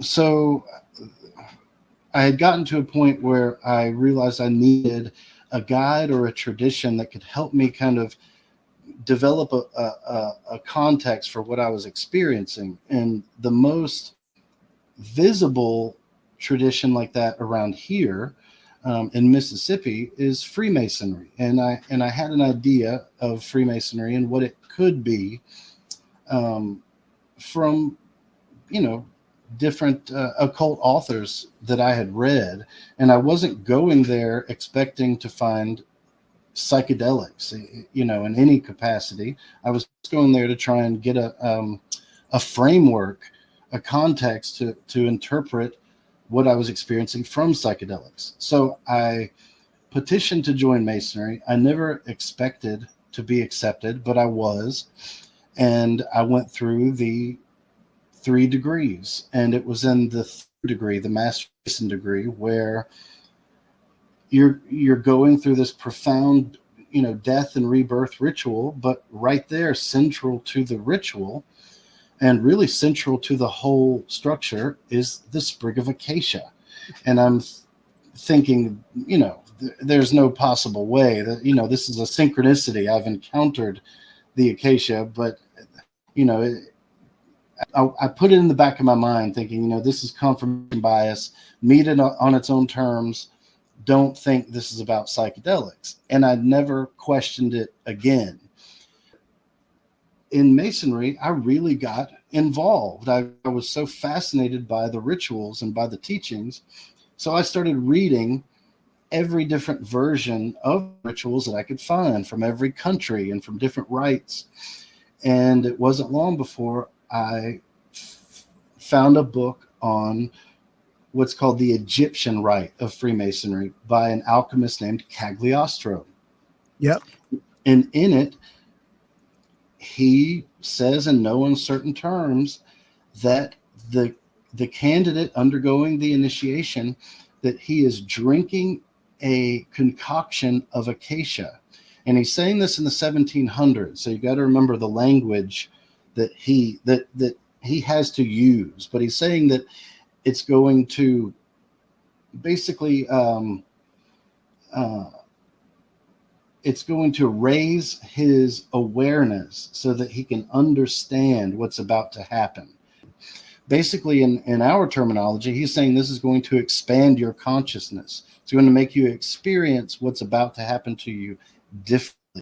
So I had gotten to a point where I realized I needed a guide or a tradition that could help me kind of develop a context for what I was experiencing. And the most visible tradition like that around here in Mississippi is Freemasonry. And I had an idea of Freemasonry and what it could be, from, you know, different occult authors that I had read. And I wasn't going there expecting to find psychedelics, you know, in any capacity. I was going there to try and get a framework, a context to interpret what I was experiencing from psychedelics. So I petitioned to join Masonry. I never expected to be accepted, but I was. And I went through the 3 degrees, and it was in the 3rd degree, the Master Mason degree, where you're going through this profound, you know, death and rebirth ritual, but right there, central to the ritual and really central to the whole structure, is the sprig of acacia. And I'm thinking, you know, there's no possible way that, you know, this is a synchronicity. I've encountered the acacia, but, you know, I put it in the back of my mind thinking, you know, this is confirmation bias, meet it on its own terms. Don't think this is about psychedelics. And I never questioned it again. In Masonry, I really got involved. I was so fascinated by the rituals and by the teachings. So I started reading every different version of rituals that I could find from every country and from different rites. And it wasn't long before I found a book on what's called the Egyptian rite of Freemasonry by an alchemist named Cagliostro. Yep. And in it, he says in no uncertain terms that the candidate undergoing the initiation, that he is drinking a concoction of acacia. And he's saying this in the 1700s. So you got to remember the language that he has to use. But he's saying that it's going to basically it's going to raise his awareness so that he can understand what's about to happen. Basically, in our terminology, he's saying this is going to expand your consciousness. It's going to make you experience what's about to happen to you differently